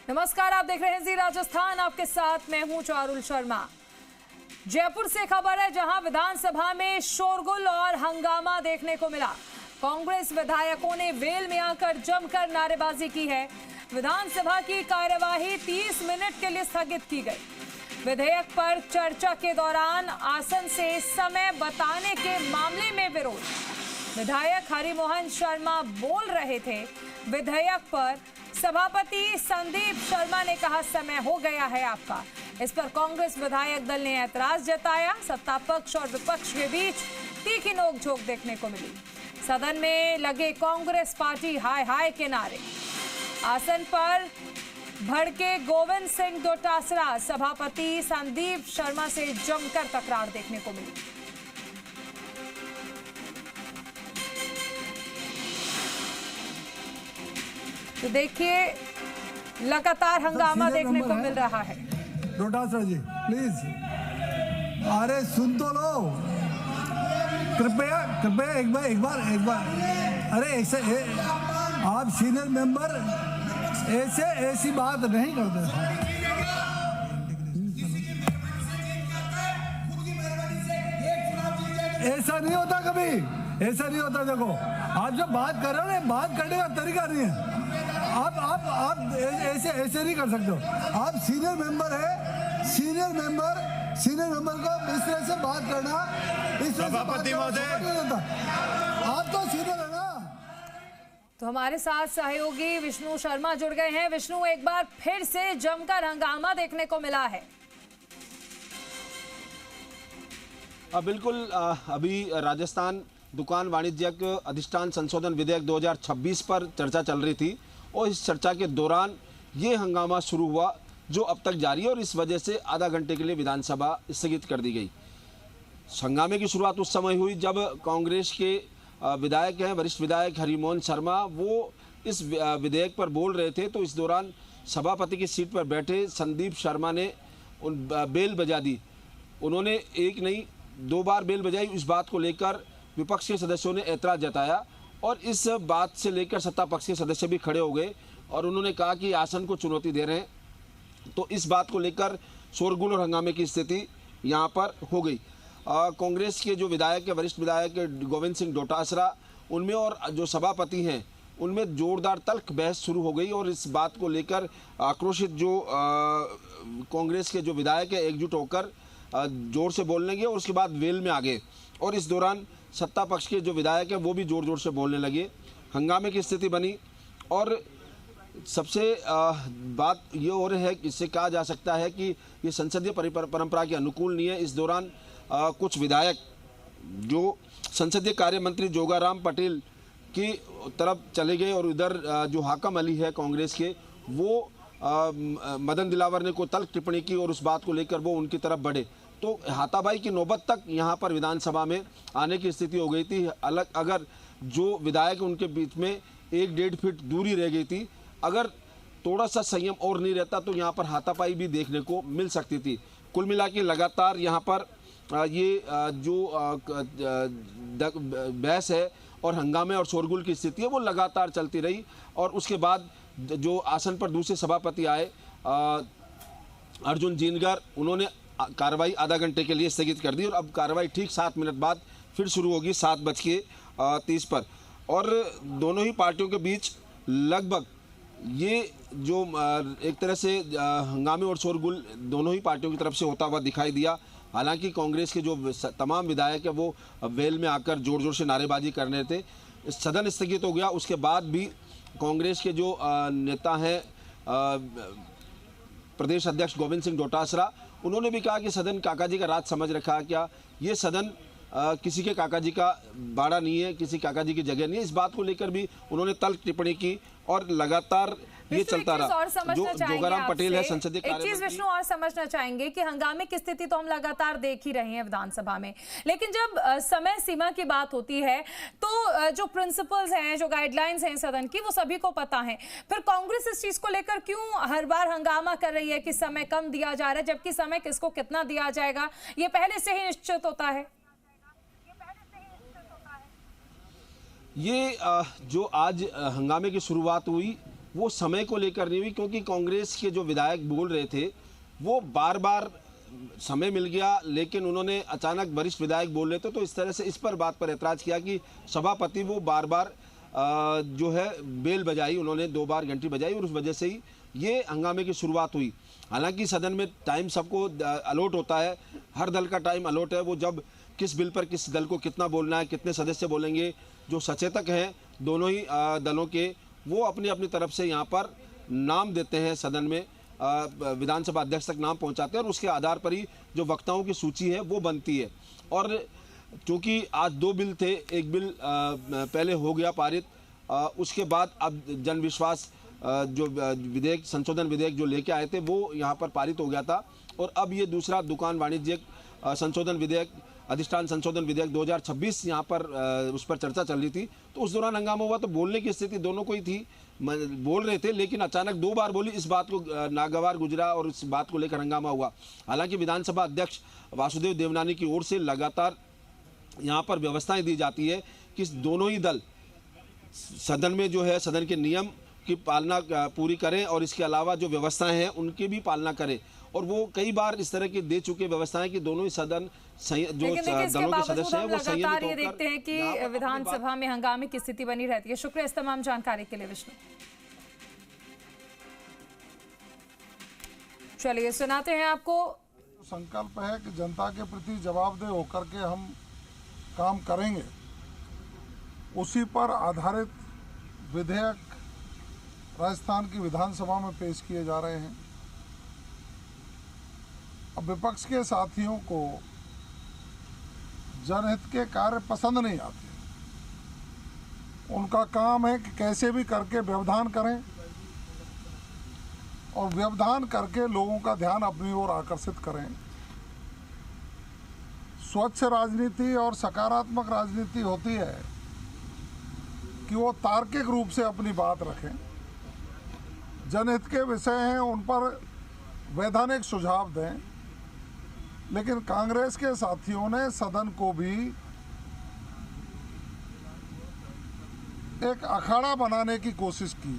नमस्कार, आप देख रहे हैं जी राजस्थान। आपके साथ मैं हूं चारुल शर्मा। जयपुर से खबर है, जहां विधानसभा में शोरगुल और हंगामा देखने को मिला। कांग्रेस विधायकों ने वेल में आकर जमकर नारेबाजी की है। विधानसभा की कार्यवाही 30 मिनट के लिए स्थगित की गई। विधेयक पर चर्चा के दौरान आसन से समय बताने के मामले में विरोध। विधायक हरिमोहन शर्मा बोल रहे थे विधेयक पर। सभापति संदीप शर्मा ने कहा समय हो गया है आपका। इस पर कांग्रेस विधायक दल ने ऐतराज जताया। सत्ता पक्ष और विपक्ष के बीच तीखी नोकझोंक देखने को मिली। सदन में लगे कांग्रेस पार्टी हाय हाय के नारे। आसन पर भड़के गोविंद सिंह डोटासरा। सभापति संदीप शर्मा से जमकर तकरार देखने को मिली। तो देखिए, लगातार हंगामा देखने को मिल रहा है। डोटासरा जी प्लीज, अरे सुन तो लो, कृपया कृपया एक बार अरे ऐसे आप सीनियर मेंबर ऐसी बात नहीं करते। ऐसा नहीं होता कभी, ऐसा नहीं होता। देखो, आप जब बात कर रहे हो ना, बात करने का तरीका नहीं है। आप ऐसे नहीं कर सकते हो। आप सीनियर मेंबर है, सीनियर मेंबर को इस तरह से बात करना, इस तरह सभापति महोदय, आप तो सीनियर है ना। तो हमारे साथ सहयोगी विष्णु शर्मा जुड़ गए हैं। विष्णु, एक बार फिर से जमकर हंगामा देखने को मिला है। बिल्कुल, अभी राजस्थान दुकान वाणिज्यिक अधिष्ठान संशोधन विधेयक 2026 पर चर्चा चल रही थी और इस चर्चा के दौरान ये हंगामा शुरू हुआ जो अब तक जारी है और इस वजह से आधा घंटे के लिए विधानसभा स्थगित कर दी गई। हंगामे की शुरुआत उस समय हुई जब कांग्रेस के विधायक हैं, वरिष्ठ विधायक हरिमोहन शर्मा, वो इस विधेयक पर बोल रहे थे। तो इस दौरान सभापति की सीट पर बैठे संदीप शर्मा ने उन बेल बजा दी। उन्होंने एक नहीं 2 बार बेल बजाई। इस बात को लेकर विपक्ष के सदस्यों ने ऐतराज जताया और इस बात से लेकर सत्ता पक्ष के सदस्य भी खड़े हो गए और उन्होंने कहा कि आसन को चुनौती दे रहे हैं। तो इस बात को लेकर शोरगुल और हंगामे की स्थिति यहाँ पर हो गई। कांग्रेस के जो विधायक है, वरिष्ठ विधायक गोविंद सिंह डोटासरा, उनमें और जो सभापति हैं उनमें जोरदार तल्ख बहस शुरू हो गई और इस बात को लेकर आक्रोशित जो कांग्रेस के जो विधायक है एकजुट होकर जोर से बोलने लगे और उसके बाद वेल में आ गए। और इस दौरान सत्ता पक्ष के जो विधायक हैं वो भी जोर जोर से बोलने लगे। हंगामे की स्थिति बनी और सबसे बात ये हो रही है, इससे कहा जा सकता है कि ये संसदीय परंपरा के अनुकूल नहीं है। इस दौरान कुछ विधायक जो संसदीय कार्य मंत्री जोगाराम पटेल की तरफ चले गए और इधर जो हाकम अली है कांग्रेस के, वो मदन दिलावर ने को तल्ख टिप्पणी की और उस बात को लेकर वो उनकी तरफ बढ़े। तो हाथापाई की नौबत तक यहाँ पर विधानसभा में आने की स्थिति हो गई थी। अगर जो विधायक उनके बीच में 1-1.5 फीट दूरी रह गई थी, अगर थोड़ा सा संयम और नहीं रहता तो यहाँ पर हाथापाई भी देखने को मिल सकती थी। कुल मिला के लगातार यहाँ पर ये जो बहस है और हंगामे और शोरगुल की स्थिति है वो लगातार चलती रही और उसके बाद जो आसन पर दूसरे सभापति आए अर्जुन जिनगर, उन्होंने कार्रवाई आधा घंटे के लिए स्थगित कर दी और अब कार्रवाई ठीक 7 मिनट बाद फिर शुरू होगी 7:30 पर। और दोनों ही पार्टियों के बीच लगभग ये जो एक तरह से हंगामे और शोरगुल दोनों ही पार्टियों की तरफ से होता हुआ दिखाई दिया। हालांकि कांग्रेस के जो तमाम विधायक है वो वेल में आकर जोर जोर से नारेबाजी कर रहे थे। सदन स्थगित हो गया, उसके बाद भी कांग्रेस के जो नेता हैं प्रदेश अध्यक्ष गोविंद सिंह डोटासरा, उन्होंने भी कहा कि सदन काका जी का राज समझ रखा है क्या। ये सदन किसी के काका जी का बाड़ा नहीं है, किसी काका जी की जगह नहीं है। इस बात को लेकर भी उन्होंने तल्ख टिप्पणी की और लगातार ये चलता रहा। जो जोगाराम पटेल है संसदीय एक चीज विष्णु और समझना चाहेंगे कि हंगामे की स्थिति तो हम लगातार देख ही रहे हैं विधानसभा में, लेकिन जब समय सीमा की बात होती है तो जो प्रिंसिपल्स हैं, जो गाइडलाइंस हैं सदन की, वो सभी को पता है। फिर कांग्रेस इस चीज को लेकर क्यों हर बार हंगामा कर रही है कि समय कम दिया जा रहा है, जबकि समय किसको कितना दिया जाएगा ये पहले से ही निश्चित होता है। ये जो आज हंगामे की शुरुआत हुई वो समय को लेकर नहीं हुई, क्योंकि कांग्रेस के जो विधायक बोल रहे थे वो बार बार समय मिल गया, लेकिन उन्होंने अचानक वरिष्ठ विधायक बोल रहे थे तो इस तरह से इस पर बात पर ऐतराज़ किया कि सभापति वो बार बार जो है बेल बजाई, उन्होंने 2 बार घंटी बजाई और उस वजह से ही ये हंगामे की शुरुआत हुई। हालांकि सदन में टाइम सबको अलॉट होता है, हर दल का टाइम अलॉट है, वो जब किस बिल पर किस दल को कितना बोलना है, कितने सदस्य बोलेंगे, जो सचेतक हैं दोनों ही दलों के, वो अपनी अपनी तरफ से यहाँ पर नाम देते हैं, सदन में विधानसभा अध्यक्ष तक नाम पहुँचाते हैं और उसके आधार पर ही जो वक्ताओं की सूची है वो बनती है। और चूँकि आज 2 बिल थे, एक बिल पहले हो गया पारित, उसके बाद अब जन विश्वास जो विधेयक, संशोधन विधेयक जो लेके आए थे वो यहाँ पर पारित हो गया था, और अब ये दूसरा दुकान वाणिज्यिक संशोधन विधेयक, अधिष्ठान संशोधन विधेयक 2026 यहाँ पर उस पर चर्चा चल रही थी। तो उस दौरान हंगामा हुआ, तो बोलने की स्थिति दोनों को ही थी, बोल रहे थे, लेकिन अचानक 2 बार बोली, इस बात को नागवार गुजरा और इस बात को लेकर हंगामा हुआ। हालांकि विधानसभा अध्यक्ष वासुदेव देवनानी की ओर से लगातार यहाँ पर व्यवस्थाएं दी जाती है कि दोनों ही दल सदन में जो है सदन के नियम की पालना पूरी करें और इसके अलावा जो व्यवस्थाएं हैं उनकी भी पालना करें, और वो कई बार इस तरह की दे चुके व्यवस्थाएं कि दोनों ही सदन जो दलों के सदस्य हैं वो लगातार ये देखते हैं कि विधानसभा में हंगामे की स्थिति बनी रहती है। शुक्रिया इस तमाम जानकारी के लिए विष्णु। चलिए सुनाते हैं आपको। संकल्प है कि जनता के प्रति जवाबदेह होकर के हम काम करेंगे, उसी पर आधारित विधेयक राजस्थान की विधानसभा में पेश किए जा रहे हैं। अब विपक्ष के साथियों को जनहित के कार्य पसंद नहीं आते, उनका काम है कि कैसे भी करके व्यवधान करें और व्यवधान करके लोगों का ध्यान अपनी ओर आकर्षित करें। स्वच्छ राजनीति और सकारात्मक राजनीति होती है कि वो तार्किक रूप से अपनी बात रखें, जनहित के विषय हैं उन पर वैधानिक सुझाव दें। लेकिन कांग्रेस के साथियों ने सदन को भी एक अखाड़ा बनाने की कोशिश की